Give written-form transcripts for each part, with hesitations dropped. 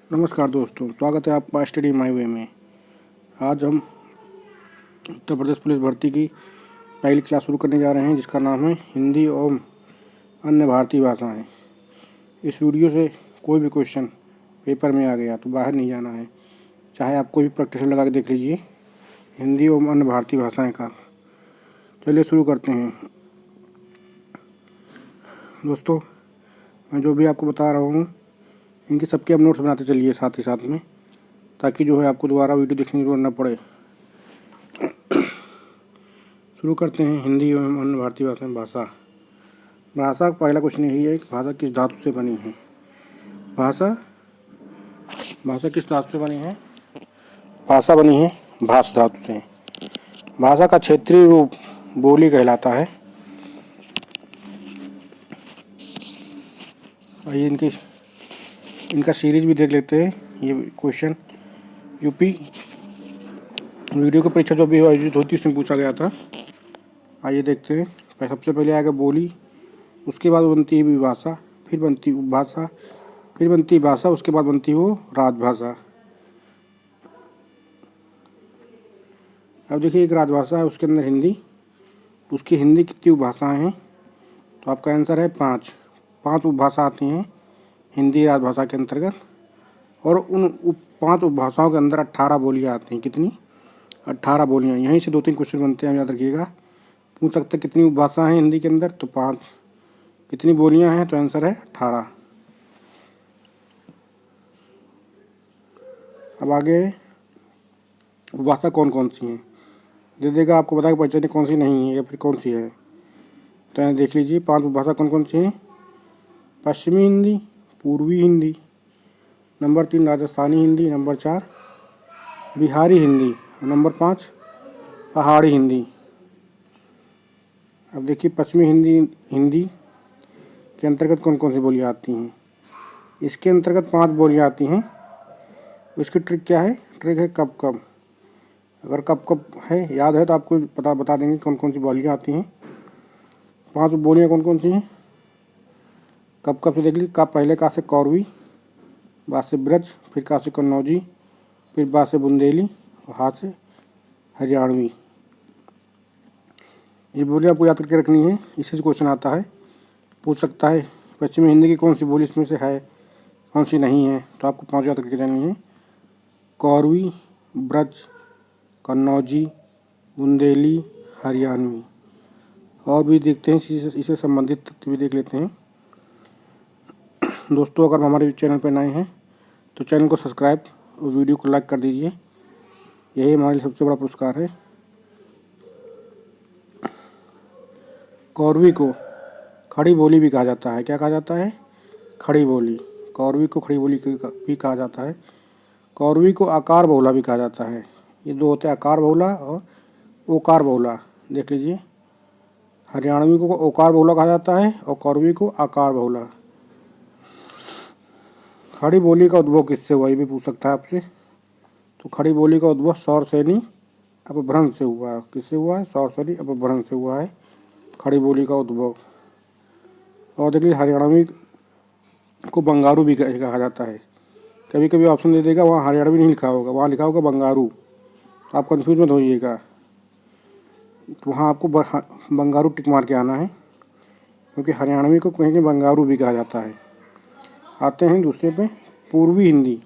नमस्कार दोस्तों, स्वागत है आपका स्टडी माई वे में। आज हम उत्तर प्रदेश पुलिस भर्ती की पहली क्लास शुरू करने जा रहे हैं, जिसका नाम है हिंदी एवं अन्य भारतीय भाषाएं। इस वीडियो से कोई भी क्वेश्चन पेपर में आ गया तो बाहर नहीं जाना है, चाहे आप कोई भी प्रैक्टिस लगा के देख लीजिए हिंदी एवं अन्य भारतीय भाषाएं का। चलिए शुरू करते हैं। दोस्तों, मैं जो भी आपको बता रहा हूँ इनके सबके आप नोट्स बनाते चलिए साथ ही साथ में, ताकि जो है आपको दोबारा वीडियो देखने की जरूरत न पड़े। शुरू करते हैं हिंदी एवं अन्य भारतीय भाषा। भाषा का पहला क्वेश्चन यही है कि भाषा किस धातु से बनी है। भाषा किस धातु से बनी है? भाषा बनी है भाष धातु से। भाषा का क्षेत्रीय रूप बोली कहलाता है। आइए इनका सीरीज भी देख लेते हैं। ये क्वेश्चन यूपी वीडियो की परीक्षा जो भी आयोजित होती है उसमें पूछा गया था। आइए देखते हैं। सबसे पहले आएगा बोली, उसके बाद बनती है विभाषा, फिर बनती उपभाषा, फिर बनती भाषा, उसके बाद बनती वो राजभाषा। अब देखिए, एक राजभाषा है, उसके अंदर हिंदी, उसकी हिंदी कितनी उपभाषाएं हैं? तो आपका आंसर है 5 उपभाषा आती हैं हिंदी राजभाषा के अंतर्गत, और उन 5 उपभाषाओं के अंदर 18 बोलियाँ आती हैं। कितनी? 18 बोलियाँ। यहीं से 2-3 क्वेश्चन बनते हैं, याद रखिएगा। पूछ सकते हैं कितनी उपभाषा हैं हिंदी के अंदर, तो 5। कितनी बोलियाँ हैं? तो आंसर है 18। अब आगे उपभाषा कौन कौन सी हैं दे देगा, आपको बता के पहचाने कौन सी नहीं है या फिर कौन सी है। तो यहाँ देख लीजिए 5 उपभाषा कौन कौन सी हैं। पश्चिमी हिंदी, पूर्वी Hindi, number 3 Rajasthani Hindi, number 4 Bihari Hindi, number 5 पहाड़ी हिंदी। अब देखिए, पश्चिमी हिंदी के अंतर्गत कौन कौन सी बोलियाँ आती हैं। इसके अंतर्गत 5 बोलियाँ आती हैं। इसकी ट्रिक क्या है? ट्रिक है कब कब। अगर कब कब है याद है तो आपको बता देंगे कौन कौन सी बोलियाँ आती हैं। 5 बोलियाँ कौन कौन सी हैं? कब कब से देख लीजिए। पहले का से कौरवी, बाद से ब्रज, फिर का से कन्नौजी, फिर बाद से बुंदेली और हाथ से हरियाणवी। ये बोलियाँ आपको याद करके रखनी है, इसी से क्वेश्चन आता है। पूछ सकता है पश्चिमी हिंदी की कौन सी बोली इसमें से है, कौन सी नहीं है। तो आपको 5 याद करके जानी है। कौरवी, ब्रज, कन्नौजी, बुंदेली, हरियाणवी। और भी देखते हैं, इसे संबंधित तथ्य भी देख लेते हैं। दोस्तों, अगर हमारे चैनल पर नए हैं तो चैनल को सब्सक्राइब और वीडियो को लाइक कर दीजिए। यही हमारे लिए सबसे बड़ा पुरस्कार है। कौरवी को खड़ी बोली भी कहा जाता है। क्या कहा जाता है? खड़ी बोली। कौरवी को खड़ी बोली भी कहा जाता है। कौरवी को आकार बहुला भी कहा जाता है। ये 2 होते हैं, आकार बहुला और ओकार बहुला। देख लीजिए, हरियाणवी को ओकार बहुला कहा जाता है और कौरवी को आकार बहुला। खड़ी बोली का उद्भव किससे हुआ, ये भी पूछ सकता है आपसे। तो खड़ी बोली का उद्भव सौरसेनी अपभ्रंश से हुआ है। किससे हुआ है? सौरसेनी अपभ्रंश से हुआ है खड़ी बोली का उद्भव। और देखिए, हरियाणवी को बंगारू भी कहा जाता है। कभी कभी ऑप्शन दे देगा, वहाँ हरियाणवी नहीं लिखा होगा, वहाँ लिखा होगा बंगारू। तो आप कंफ्यूज मत होइएगा, तो वहाँ आपको बंगारू टिक मार के आना है, क्योंकि हरियाणवी को कहीं बंगारू भी कहा जाता है। आते हैं दूसरे पे, पूर्वी हिंदी।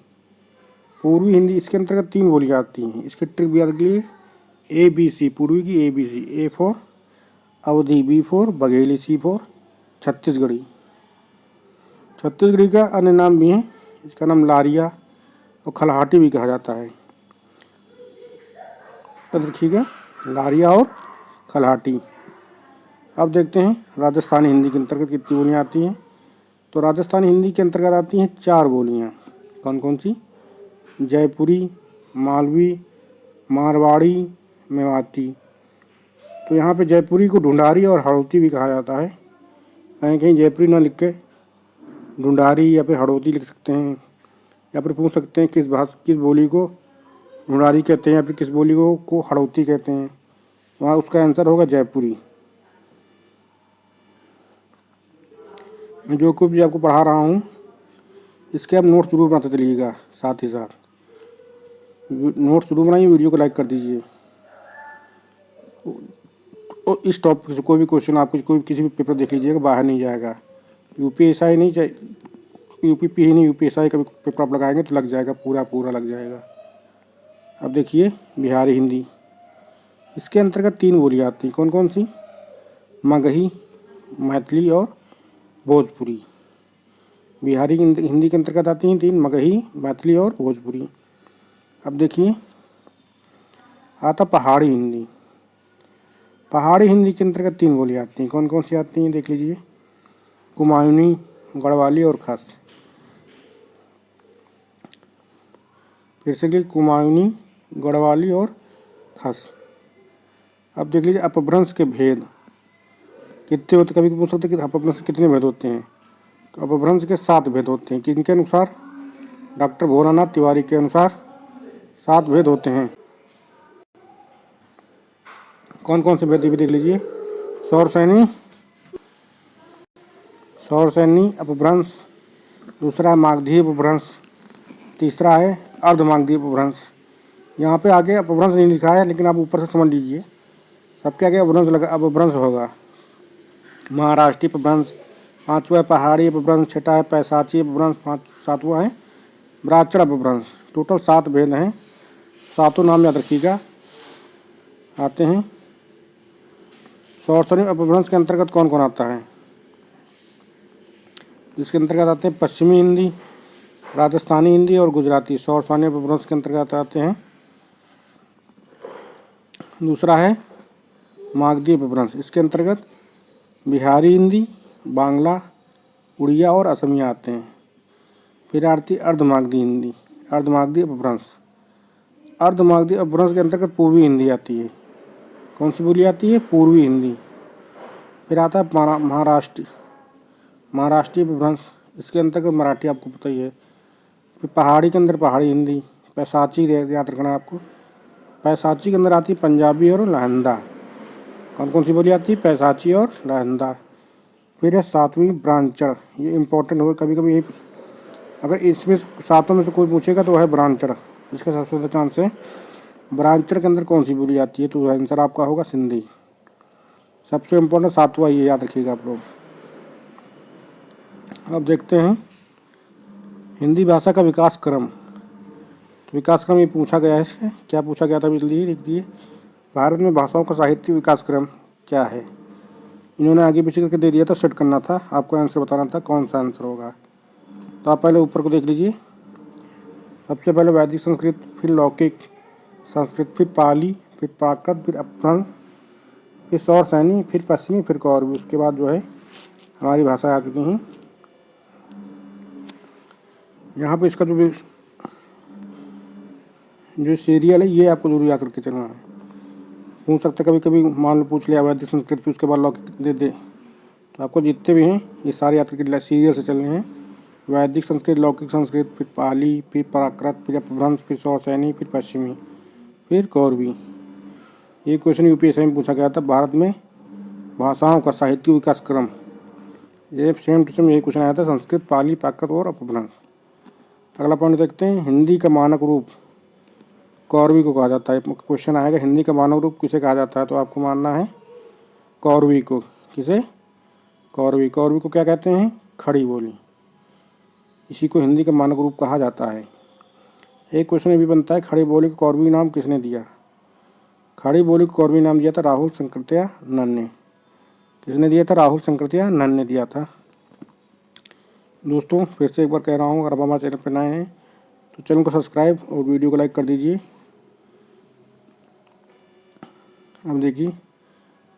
पूर्वी हिंदी, इसके अंतर्गत 3 बोलियाँ आती हैं। इसके ट्रिक भी याद के लिए ABC, पूर्वी की ABC। A for Awadhi, B for Bagheli, C for Chhattisgarhi. Chhattisgarhi का अन्य नाम भी है, इसका नाम लारिया और खलहाटी भी कहा जाता है। ठीक है, लारिया और खलहाटी। अब देखते हैं राजस्थानी हिंदी के अंतर्गत कितनी बोलियाँ आती हैं। तो राजस्थानी हिंदी के अंतर्गत आती हैं 4 बोलियाँ। कौन कौन सी? जयपुरी, मालवी, मारवाड़ी, मेवाती। तो यहाँ पे जयपुरी को ढूंढारी और हड़ौती भी कहा जाता है। कहीं कहीं जयपुरी ना लिख के ढूंढारी या फिर हड़ौती लिख सकते हैं, या फिर पूछ सकते हैं किस बोली को ढूंढारी कहते हैं या फिर किस बोली को हड़ौती कहते हैं। वहाँ उसका आंसर होगा जयपुरी। मैं जो कुछ भी आपको पढ़ा रहा हूँ इसके आप नोट जरूर बनाते चलिएगा, साथ ही साथ नोट जरूर बनाइए, वीडियो को लाइक कर दीजिए। और इस टॉपिक से कोई भी क्वेश्चन आपको कोई किसी भी पेपर देख लीजिएगा, बाहर नहीं जाएगा। यूपीएसआई नहीं चाहे यूपीपी ही नहीं, यूपीएसआई का भी पेपर आप लगाएंगे तो लग जाएगा, पूरा पूरा लग जाएगा। अब देखिए बिहारी हिंदी, इसके अंतर्गत 3 बोलियाँ आती हैं। कौन कौन सी? मगही, मैथिली और भोजपुरी। बिहारी हिंदी के अंतर्गत आती हैं 3, मगही, मैथिली और भोजपुरी। अब देखिए आता पहाड़ी हिंदी। पहाड़ी हिंदी के अंतर्गत 3 बोलियाँ आती हैं। कौन कौन सी आती हैं देख लीजिए, कुमायूनी, गढ़वाली और खास। फिर से कि कुमायूनी, गढ़वाली और खास। अब देख लीजिए अपभ्रंश के भेद कितने होते, कभी पूछ सकते कि अपभ्रंश के कितने भेद होते हैं। तो अपभ्रंश के 7 भेद होते हैं। किनके अनुसार? डॉक्टर भोलानाथ तिवारी के अनुसार 7 भेद होते हैं। कौन कौन से भेद भी देख लीजिए, सौरसैनी अपभ्रंश, दूसरा है मागधी अपभ्रंश, तीसरा है अर्धमागधी अपभ्रंश। यहाँ पे आगे अपभ्रंश नहीं लिखा है, लेकिन आप ऊपर से समझ लीजिए, सबके आगे अपभ्रंश होगा। महाराष्ट्रीय अपभ्रंश, 5वां है पहाड़ी अपभ्रंश, 6वां है पैसाची अपभ्रंश, 7वां है ब्राह्मण अपभ्रंश। टोटल 7 भेद हैं। 7 नाम याद रखिएगा आते हैं। सौरसैनी अपभ्रंश के अंतर्गत कौन कौन आता है? इसके अंतर्गत आते हैं पश्चिमी हिंदी, राजस्थानी हिंदी और गुजराती। सौरसैनी अपभ्रंश के अंतर्गत आते हैं। दूसरा है मागधी अपभ्रंश, इसके अंतर्गत बिहारी हिंदी, बांग्ला, उड़िया और असमिया आते हैं। फिर आती अर्धमागधी हिंदी, अर्धमागधी अपभ्रंश। अर्धमागधी अपभ्रंश के अंतर्गत पूर्वी हिंदी आती है। कौन सी बोली आती है? पूर्वी हिंदी। फिर आता है महाराष्ट्रीय अपभ्रंश, इसके अंतर्गत मराठी आपको पता ही है। फिर पहाड़ी के अंदर पहाड़ी हिंदी, पैसाची याद रखना है आपको। पैसाची के अंदर आती है पंजाबी और लहंदा। कौन कौन सी बोली आती है? पैसाची और लहंदा। फिर है 7वीं ब्राह्मण, ये इंपॉर्टेंट होगा कभी कभी, यही अगर इसमें 7 में से कोई पूछेगा तो है ब्राह्मण। इसका सबसे ज़्यादा चांस है। ब्राह्मण के अंदर कौन सी बोली आती है? तो आंसर आपका होगा सिंधी। सबसे इम्पोर्टेंट 7वां, ये याद रखिएगा आप लोग। अब देखते हैं हिंदी भाषा का विकास क्रम। तो विकास क्रम ये पूछा गया है, इससे क्या पूछा गया था बिजली लिख दिए, भारत में भाषाओं का साहित्य विकास क्रम क्या है। इन्होंने आगे पीछे करके दे दिया था, सेट करना था, आपको आंसर बताना था कौन सा आंसर होगा। तो आप पहले ऊपर को देख लीजिए। सबसे पहले वैदिक संस्कृत, फिर लौकिक संस्कृत, फिर पाली, फिर प्राकृत, फिर अपभ्रंश, फिर सौरसैनी, फिर पश्चिमी, फिर कौरवी। उसके बाद जो है हमारी भाषा आ चुकी हैं। यहाँ पे इसका जो सीरियल है ये आपको जरूर याद करके चलना है। पूछ सकते कभी कभी, मान लो पूछ लिया वैदिक संस्कृत, फिर उसके बाद लौकिक दे दे, तो आपको जितने भी हैं ये सारे याद करके सीरियल से चलने हैं। वैदिक संस्कृत, लौकिक संस्कृत, फिर पाली, फिर प्राकृत, फिर अपभ्रंश, फिर सौरसैनी, फिर पश्चिमी, फिर कौरवी। ये क्वेश्चन यूपीएससी में पूछा गया था, भारत में भाषाओं का साहित्य विकास क्रम। ये सेम टू सेम यही क्वेश्चन आया था, संस्कृत, पाली, प्राकृत और अपभ्रंश। अगला पॉइंट देखते हैं, हिंदी का मानक रूप कौरवी को कहा जाता है। क्वेश्चन आएगा हिंदी का मानक रूप किसे कहा जाता है, तो आपको मानना है कौरवी को। किसे? कौरवी। कौरवी को क्या कहते हैं? खड़ी बोली। इसी को हिंदी का मानक रूप कहा जाता है। एक क्वेश्चन ये भी बनता है, खड़ी बोली को कौरवी नाम किसने दिया? खड़ी बोली को कौरवी नाम दिया था राहुल संकृत्यानंद ने। किसने दिया था? राहुल संकृत्यानंद ने दिया था। दोस्तों फिर से एक बार कह रहा हूँ, अगर आप हमारे चैनल पर नए हैं तो चैनल को सब्सक्राइब और वीडियो को लाइक कर दीजिए। अब देखिए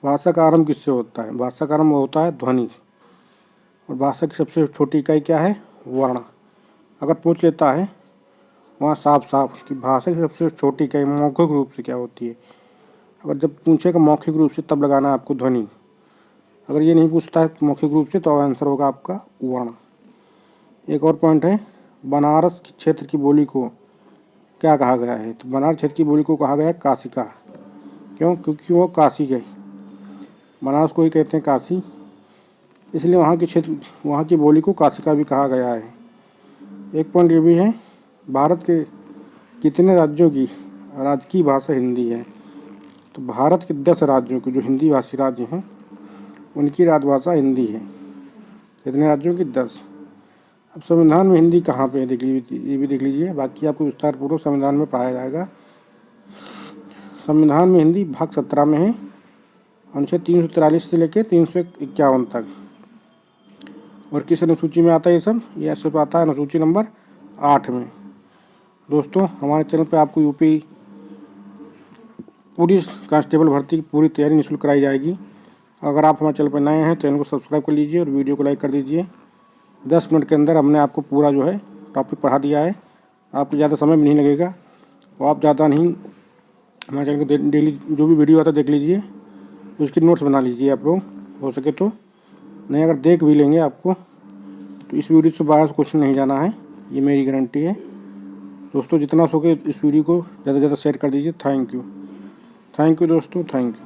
भाषा का आरंभ किससे होता है? भाषा का आरंभ होता है ध्वनि, और भाषा की सबसे छोटी इकाई क्या है? वर्ण। अगर पूछ लेता है वहाँ साफ साफ कि भाषा की सबसे छोटी इकाई मौखिक रूप से क्या होती है, अगर जब पूछेगा मौखिक रूप से तब लगाना है आपको ध्वनि। अगर ये नहीं पूछता है मौखिक रूप से तो आंसर होगा आपका वर्ण। एक और पॉइंट है, बनारस क्षेत्र की बोली को क्या कहा गया है? तो बनारस क्षेत्र की बोली को कहा गया है काशिका। क्यों? क्योंकि वो काशी गए, बनारस को ही कहते हैं काशी, इसलिए वहाँ की बोली को काशिका भी कहा गया है। एक पॉइंट ये भी है, भारत के कितने राज्यों की राजकीय भाषा हिंदी है। तो भारत के 10 राज्यों के जो हिंदी भाषी राज्य हैं उनकी राजभाषा हिंदी है। कितने राज्यों की? 10। अब संविधान में हिंदी कहाँ पे है देख लीजिए, ये भी देख लीजिए, बाकी आपको विस्तार पूर्वक संविधान में पढ़ाया जाएगा। संविधान में हिंदी भाग 17 में है, अनुच्छेद 343 से लेकर 351 तक। और किस अनुसूची में आता है ये सब? ये सब आता है अनुसूची नंबर 8 में। दोस्तों, हमारे चैनल पे आपको यूपी पुलिस कांस्टेबल भर्ती की पूरी तैयारी निःशुल्क कराई जाएगी। अगर आप हमारे चैनल पर नए हैं, चैनल को सब्सक्राइब कर लीजिए और वीडियो को लाइक कर दीजिए। 10 मिनट के अंदर हमने आपको पूरा जो है टॉपिक पढ़ा दिया है, आपको ज़्यादा समय भी नहीं लगेगा। और आप ज़्यादा नहीं, हमारे चैनल को डेली जो भी वीडियो आता है देख लीजिए, उसकी नोट्स बना लीजिए आप लोग, हो सके तो। नहीं, अगर देख भी लेंगे आपको तो इस वीडियो से बाहर क्वेश्चन नहीं जाना है, ये मेरी गारंटी है। दोस्तों, जितना हो सके इस वीडियो को ज़्यादा से ज़्यादा शेयर कर दीजिए। थैंक यू दोस्तों, थैंक यू।